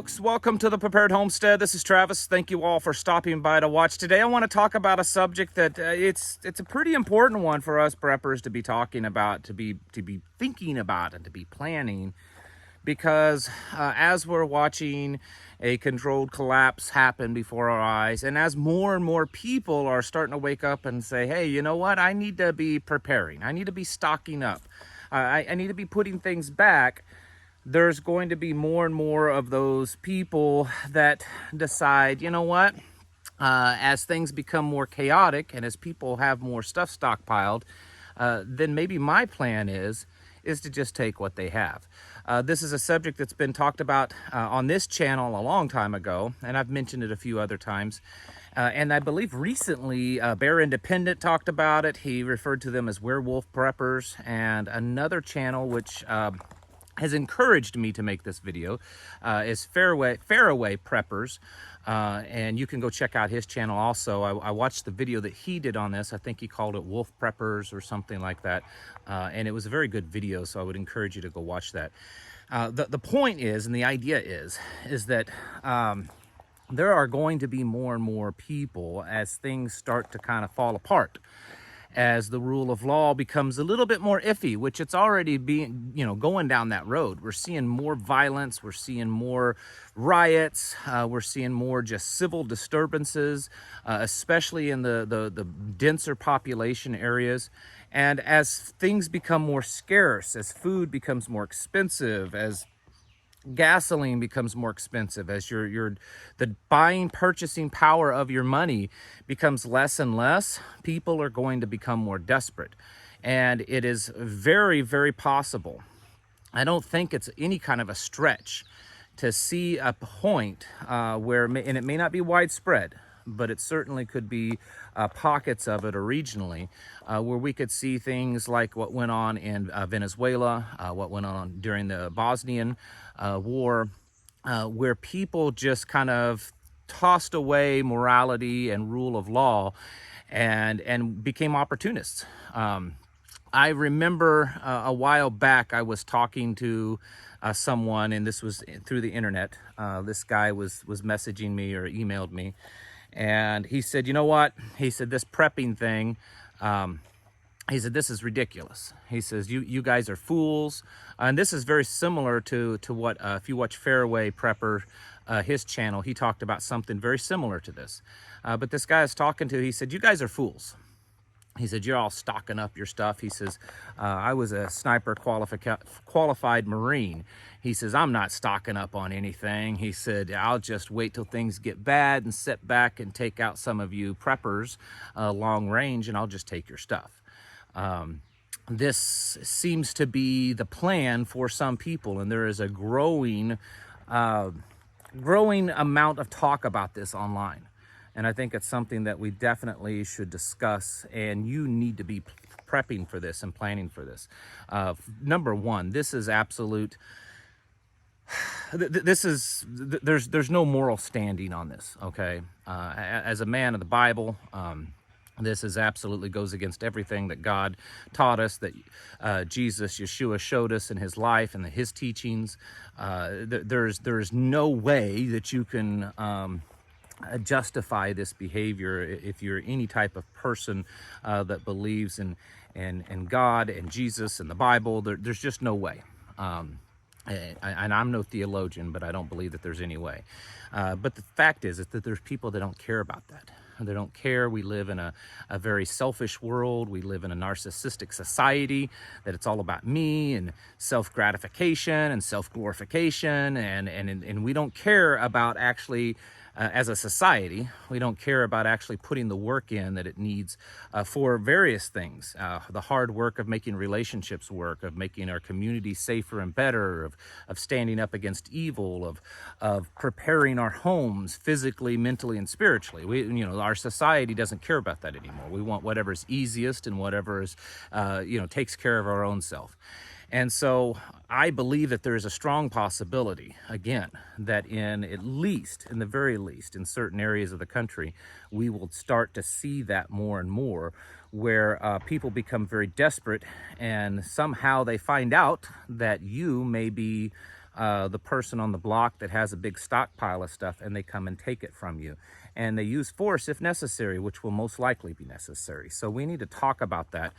folks, welcome to the Prepared Homestead. This is Travis. Thank you all for stopping by to watch today. I want to talk about a subject that it's a pretty important one for us preppers to be talking about, to be thinking about, and to be planning, because as we're watching a controlled collapse happen before our eyes, and as more and more people are starting to wake up and say, hey, you know what, I need to be preparing, I need to be stocking up, I need to be putting things back, there's going to be more and more of those people that decide, you know what, as things become more chaotic and as people have more stuff stockpiled, then maybe my plan is to just take what they have. This is a subject that's been talked about on this channel a long time ago, and I've mentioned it a few other times. And I believe recently Bear Independent talked about it. He referred to them as werewolf preppers, and another channel which has encouraged me to make this video is Faraway Preppers, and you can go check out his channel also. I watched the video that he did on this. I think he called it Wolf Preppers or something like that, and it was a very good video, so I would encourage you to go watch that. The point is, and the idea is that there are going to be more and more people as things start to kind of fall apart, as the rule of law becomes a little bit more iffy, which it's already being, going down that road. We're seeing more violence, we're seeing more riots, we're seeing more just civil disturbances, especially in the denser population areas. And as things become more scarce, as food becomes more expensive, as gasoline becomes more expensive, as the purchasing power of your money becomes less and less, people are going to become more desperate. And it is very, very possible, I don't think it's any kind of a stretch, to see a point where, and it may not be widespread, but it certainly could be pockets of it, or regionally, where we could see things like what went on in Venezuela, what went on during the Bosnian war, where people just kind of tossed away morality and rule of law and became opportunists. I remember a while back I was talking to someone, and this was through the internet. This guy was messaging me or emailed me, and he said, you know what? He said, this prepping thing, he said, this is ridiculous. He says, you guys are fools. And this is very similar to what, if you watch Faraway Prepper, his channel, he talked about something very similar to this. But this guy I was talking to, he said, you guys are fools. He said, you're all stocking up your stuff. He says, I was a sniper qualified Marine. He says, I'm not stocking up on anything. He said, I'll just wait till things get bad and sit back and take out some of you preppers long range, and I'll just take your stuff. This seems to be the plan for some people, and there is a growing amount of talk about this online. And I think it's something that we definitely should discuss, and you need to be prepping for this and planning for this. Number one, this is absolute, there's no moral standing on this, okay? As a man of the Bible, this is absolutely goes against everything that God taught us, that Jesus, Yeshua, showed us in his life and his teachings. There's no way that you can justify this behavior if you're any type of person that believes in God and Jesus and the Bible. There's just no way. And I'm no theologian, but I don't believe that there's any way. But the fact is that there's people that don't care about that. They don't care. We live in a very selfish world. We live in a narcissistic society, that it's all about me and self-gratification and self-glorification, and we don't care about actually, as a society, we don't care about actually putting the work in that it needs for various things. The hard work of making relationships work, of making our community safer and better, of standing up against evil, of preparing our homes physically, mentally, and spiritually. Our society doesn't care about that anymore. We want whatever's easiest and whatever is, takes care of our own self. And so I believe that there is a strong possibility, again, that in the very least, in certain areas of the country, we will start to see that more and more, where people become very desperate, and somehow they find out that you may be the person on the block that has a big stockpile of stuff, and they come and take it from you. And they use force if necessary, which will most likely be necessary. So we need to talk about that.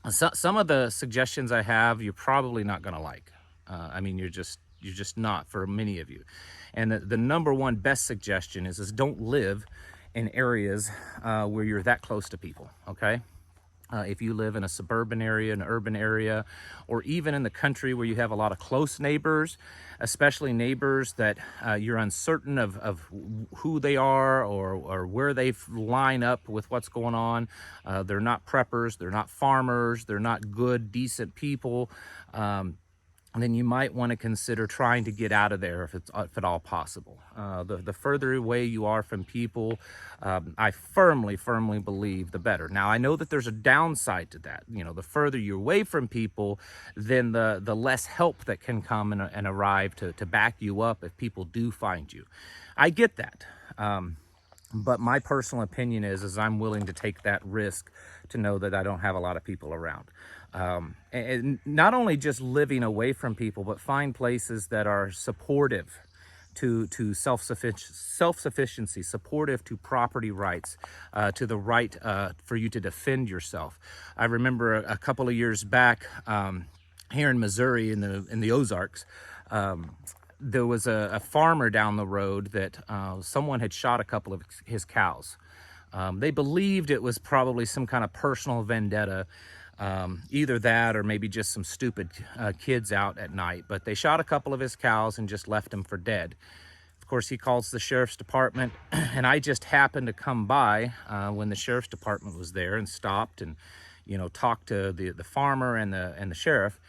Some of the suggestions I have, you're probably not going to like. I mean, you're just not, for many of you. And the number one best suggestion is don't live in areas where you're that close to people, okay? If you live in a suburban area, an urban area, or even in the country where you have a lot of close neighbors, especially neighbors that you're uncertain of who they are or where they line up with what's going on. They're not preppers, they're not farmers, they're not good, decent people. Then you might want to consider trying to get out of there if at all possible. The further away you are from people, I firmly believe the better. Now, I know that there's a downside to that. You know, the further you're away from people, then the less help that can come and arrive to back you up if people do find you. I get that. But my personal opinion is I'm willing to take that risk to know that I don't have a lot of people around. And not only just living away from people, but find places that are supportive to self-sufficiency, supportive to property rights, to the right for you to defend yourself. I remember a couple of years back here in Missouri, in the Ozarks, there was a farmer down the road that someone had shot a couple of his cows. They believed it was probably some kind of personal vendetta, either that or maybe just some stupid kids out at night. But they shot a couple of his cows and just left him for dead. Of course, he calls the sheriff's department, and I just happened to come by when the sheriff's department was there and stopped and, you know, talked to the farmer and the sheriff.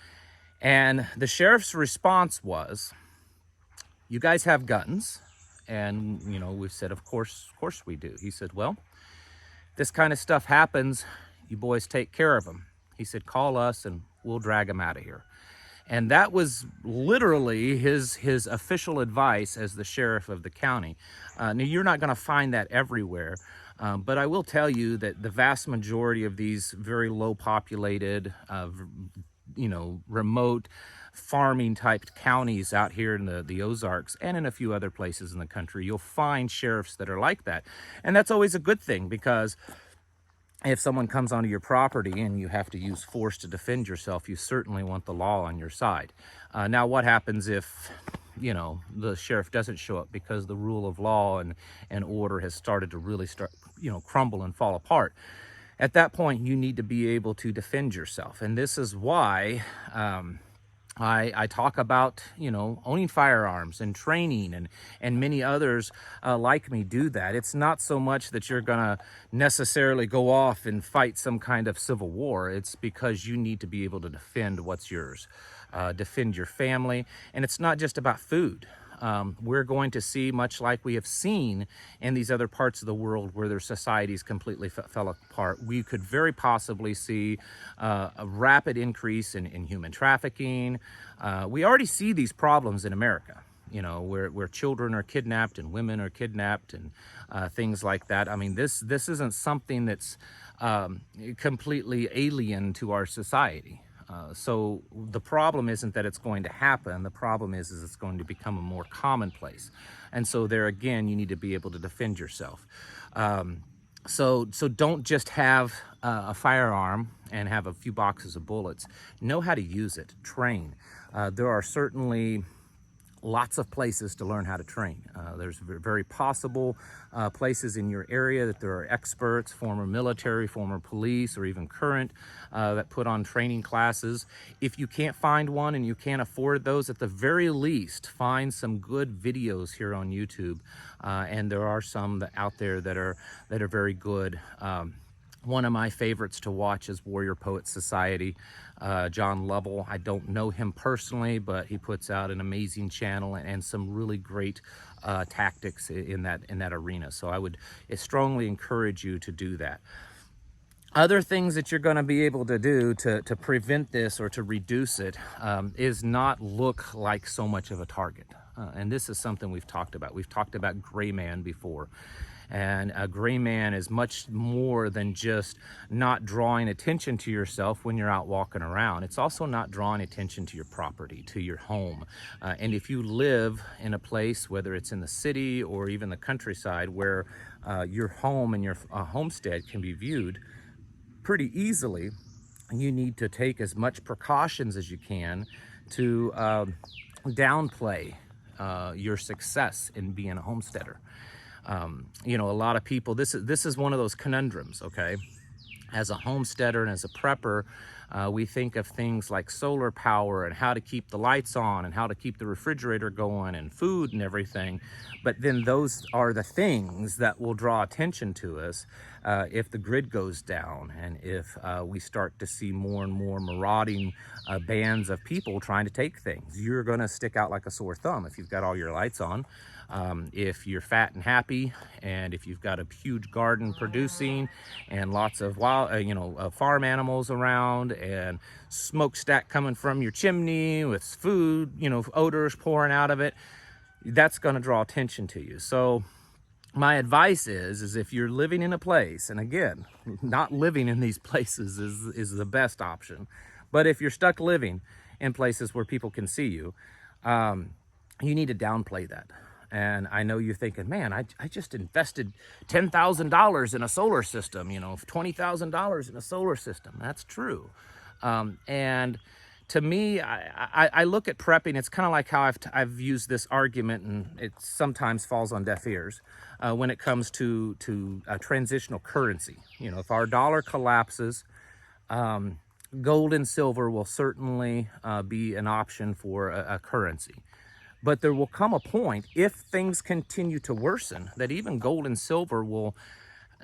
And the sheriff's response was, "You guys have guns?" And, you know, we said, of course we do. He said, "Well, this kind of stuff happens, you boys take care of them." He said, "Call us and we'll drag them out of here." And that was literally his official advice as the sheriff of the county. Now, you're not going to find that everywhere, but I will tell you that the vast majority of these very low populated, you know, remote farming type counties out here in the Ozarks and in a few other places in the country, you'll find sheriffs that are like that. And that's always a good thing, because if someone comes onto your property and you have to use force to defend yourself, you certainly want the law on your side. Now, what happens if, you know, the sheriff doesn't show up because the rule of law and order has started to really crumble and fall apart? At that point, you need to be able to defend yourself. And this is why I talk about, you know, owning firearms and training, and many others like me do that. It's not so much that you're gonna necessarily go off and fight some kind of civil war. It's because you need to be able to defend what's yours, defend your family. And it's not just about food. We're going to see, much like we have seen in these other parts of the world where their societies completely fell apart, we could very possibly see a rapid increase in human trafficking. We already see these problems in America, you know, where children are kidnapped and women are kidnapped and things like that. I mean, this isn't something that's completely alien to our society. So the problem isn't that it's going to happen. The problem is it's going to become a more commonplace. And so there again, you need to be able to defend yourself. So don't just have a firearm and have a few boxes of bullets. Know how to use it. Train. There are certainly lots of places to learn how to train. There's very possible places in your area that there are experts, former military, former police, or even current, that put on training classes. If you can't find one and you can't afford those, at the very least, find some good videos here on YouTube. And there are some out there that are very good. One of my favorites to watch is Warrior Poet Society. John Lovell, I don't know him personally, but he puts out an amazing channel and some really great tactics in that arena. So I would strongly encourage you to do that. Other things that you're going to be able to do to prevent this or to reduce it is not look like so much of a target. And this is something we've talked about. We've talked about gray man before. And a gray man is much more than just not drawing attention to yourself when you're out walking around. It's also not drawing attention to your property, to your home. And if you live in a place, whether it's in the city or even the countryside, where your home and your homestead can be viewed pretty easily, you need to take as much precautions as you can to downplay your success in being a homesteader. You know, a lot of people, this is one of those conundrums, okay? As a homesteader and as a prepper, we think of things like solar power and how to keep the lights on and how to keep the refrigerator going and food and everything. But then those are the things that will draw attention to us if the grid goes down and if we start to see more and more marauding bands of people trying to take things. You're gonna stick out like a sore thumb if you've got all your lights on. If you're fat and happy, and if you've got a huge garden producing and lots of wild, farm animals around and smokestack coming from your chimney with food, odors pouring out of it, that's going to draw attention to you. So my advice is if you're living in a place, and again, not living in these places is the best option, but if you're stuck living in places where people can see you, you need to downplay that. And I know you're thinking, man, I just invested $10,000 in a solar system, $20,000 in a solar system. That's true. And to me, I look at prepping, it's kind of like how I've used this argument, and it sometimes falls on deaf ears when it comes to transitional currency. If our dollar collapses, gold and silver will certainly be an option for a currency. But there will come a point, if things continue to worsen, that even gold and silver will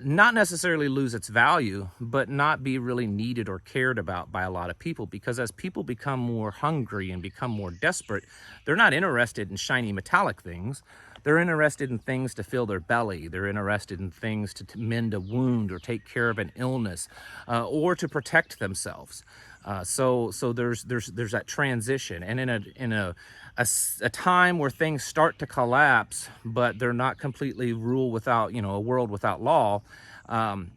not necessarily lose its value, but not be really needed or cared about by a lot of people. Because as people become more hungry and become more desperate, they're not interested in shiny metallic things. They're interested in things to fill their belly. They're interested in things to mend a wound or take care of an illness or to protect themselves. So there's that transition, and in a time where things start to collapse, but they're not completely rule without, a world without law.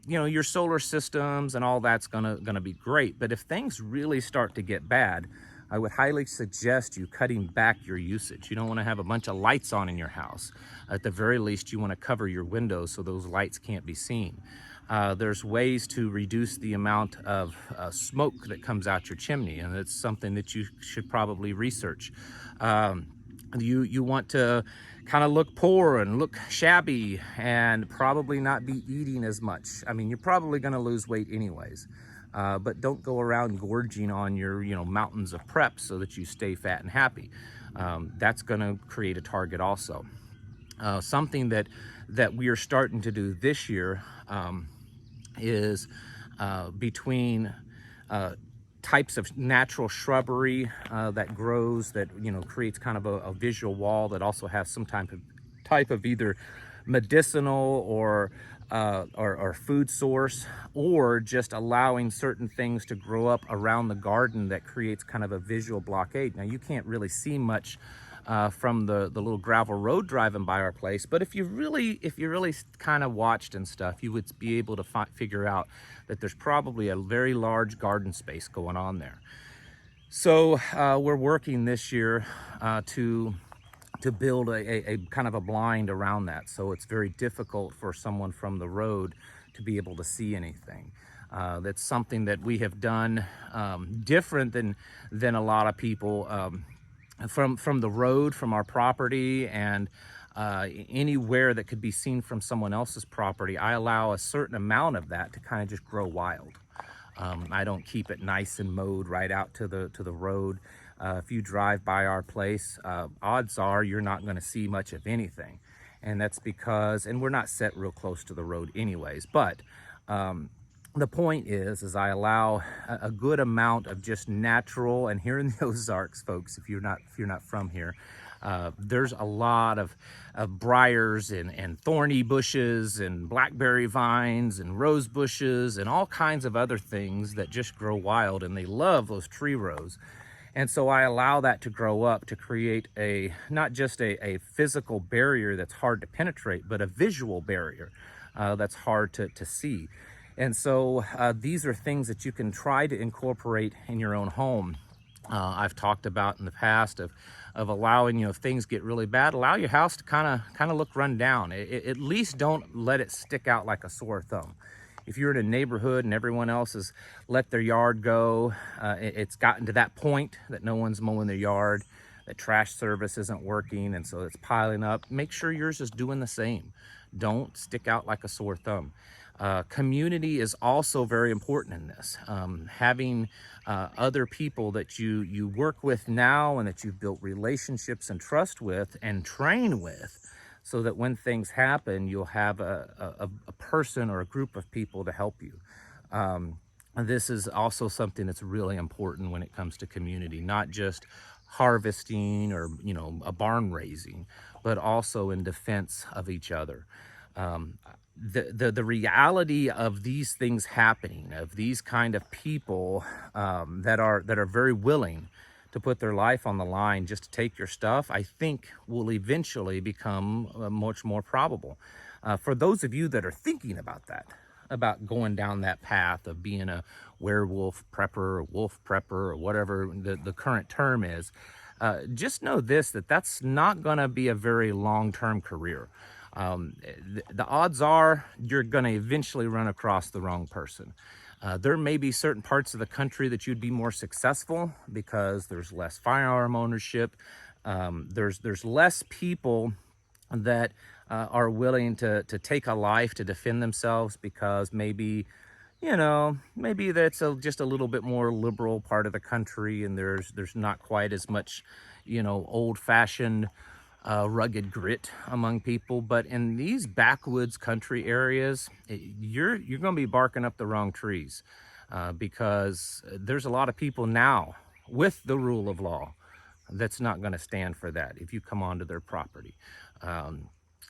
Your solar systems and all that's gonna be great. But if things really start to get bad, I would highly suggest you cutting back your usage. You don't want to have a bunch of lights on in your house. At the very least, you want to cover your windows so those lights can't be seen. There's ways to reduce the amount of smoke that comes out your chimney, and it's something that you should probably research. You want to kind of look poor and look shabby and probably not be eating as much. I mean, you're probably going to lose weight anyways, but don't go around gorging on your mountains of prep so that you stay fat and happy. That's going to create a target also. Something that we are starting to do this year is between types of natural shrubbery that grows, that creates kind of a visual wall that also has some type of either medicinal or food source, or just allowing certain things to grow up around the garden that creates kind of a visual blockade. Now, you can't really see much from the little gravel road driving by our place, but if you really kind of watched and stuff, you would be able to figure out that there's probably a very large garden space going on there. So we're working this year to build a kind of a blind around that, so it's very difficult for someone from the road to be able to see anything. That's something that we have done different than a lot of people. From the road, from our property, and anywhere that could be seen from someone else's property, I allow a certain amount of that to kind of just grow wild. I don't keep it nice and mowed right out to the road. If you drive by our place, odds are you're not going to see much of anything, and that's because, and we're not set real close to the road anyways, but the point is I allow a good amount of just natural, and here in the Ozarks, folks, if you're not from here, there's a lot of briars and thorny bushes and blackberry vines and rose bushes and all kinds of other things that just grow wild, and they love those tree rows. And so I allow that to grow up to create not just a physical barrier that's hard to penetrate, but a visual barrier that's hard to see. And so these are things that you can try to incorporate in your own home. I've talked about in the past of allowing, if things get really bad, allow your house to kind of look run down. At least don't let it stick out like a sore thumb. If you're in a neighborhood and everyone else has let their yard go, it's gotten to that point that no one's mowing their yard, that trash service isn't working, and so it's piling up, make sure yours is doing the same. Don't stick out like a sore thumb. Community is also very important in this. Having other people that you work with now and that you've built relationships and trust with and train with, so that when things happen, you'll have a person or a group of people to help you. This is also something that's really important when it comes to community, not just harvesting or a barn raising, but also in defense of each other. The reality of these things happening, of these kind of people that are very willing to put their life on the line just to take your stuff, I think will eventually become much more probable. For those of you that are thinking about that, about going down that path of being a werewolf prepper or wolf prepper or whatever the current term is, just know this, that's not going to be a very long-term career. The odds are you're going to eventually run across the wrong person. There may be certain parts of the country that you'd be more successful because there's less firearm ownership. There's less people that are willing to take a life to defend themselves because maybe that's just a little bit more liberal part of the country, and there's not quite as much, old-fashioned rugged grit among people. But in these backwoods country areas, you're going to be barking up the wrong trees because there's a lot of people now with the rule of law that's not going to stand for that if you come onto their property.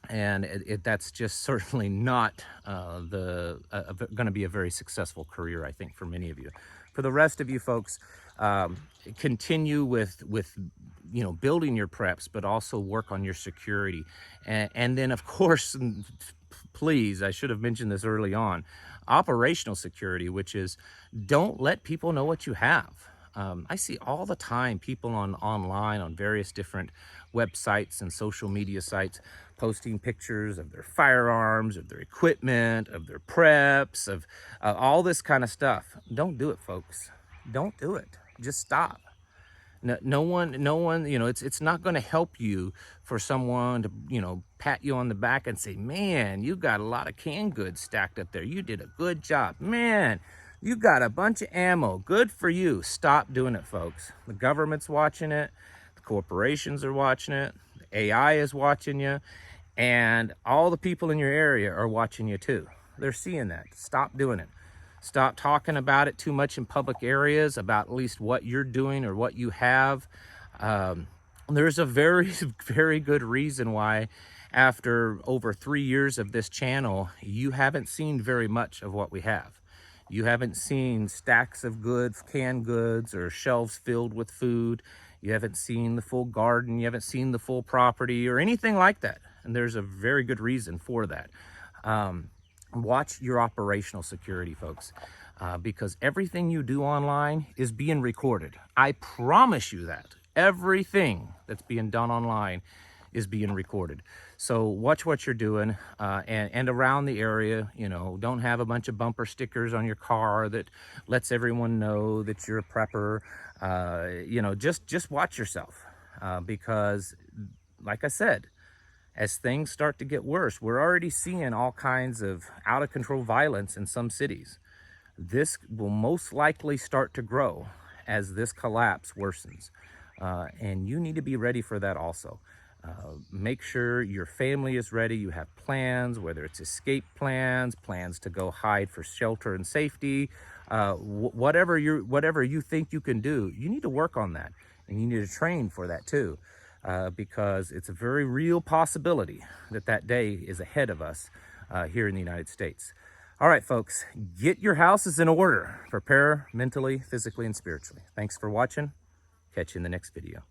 And that's just certainly not going to be a very successful career, I think, for many of you. For the rest of you folks, continue with building your preps, but also work on your security. And then, of course, please, I should have mentioned this early on, operational security, which is don't let people know what you have. I see all the time people online on various different websites and social media sites posting pictures of their firearms, of their equipment, of their preps, of all this kind of stuff. Don't do it, folks. Don't do it. Just stop. No one, it's not going to help you for someone to, pat you on the back and say, man, you got a lot of canned goods stacked up there. You did a good job. Man, you got a bunch of ammo. Good for you. Stop doing it, folks. The government's watching it. The corporations are watching it. The AI is watching you. And all the people in your area are watching you too. They're seeing that. Stop doing it. Stop talking about it too much in public areas, about at least what you're doing or what you have. There's a very, very good reason why after over 3 years of this channel, you haven't seen very much of what we have. You haven't seen stacks of goods, canned goods, or shelves filled with food. You haven't seen the full garden. You haven't seen the full property or anything like that. And there's a very good reason for that. Watch your operational security, folks, because everything you do online is being recorded. I promise you that. Everything that's being done online is being recorded. So watch what you're doing and around the area. Don't have a bunch of bumper stickers on your car that lets everyone know that you're a prepper. Just watch yourself because, like I said, as things start to get worse, we're already seeing all kinds of out-of-control violence in some cities. This will most likely start to grow as this collapse worsens. And you need to be ready for that also. Make sure your family is ready. You have plans, whether it's escape plans, plans to go hide for shelter and safety, whatever you think you can do, you need to work on that. And you need to train for that too. Because it's a very real possibility that day is ahead of us here in the United States. All right, folks, get your houses in order. Prepare mentally, physically, and spiritually. Thanks for watching. Catch you in the next video.